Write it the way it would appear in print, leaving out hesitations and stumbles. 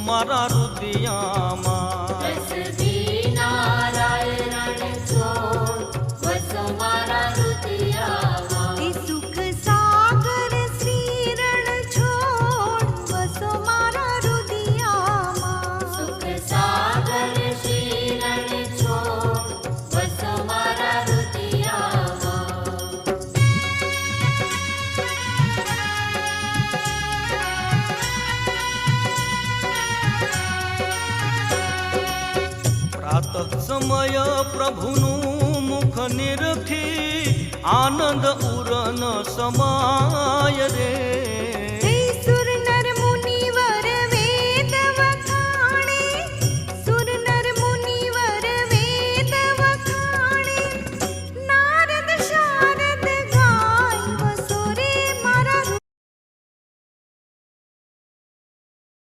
મારા રુદિયામાં રસદી નારાયણ છોડ વસો મારા રુદિયામાં એ સુખ સાગર શ્રીરણ છોડ વસો મારા રુદિયામાં સુખ સાગર શીરણ છોડ વસો મારા રુદિયામાં પ્રાતઃ સમય પ્રભુનું મુખ નિરખી આનંદ ઉરન સમાય રે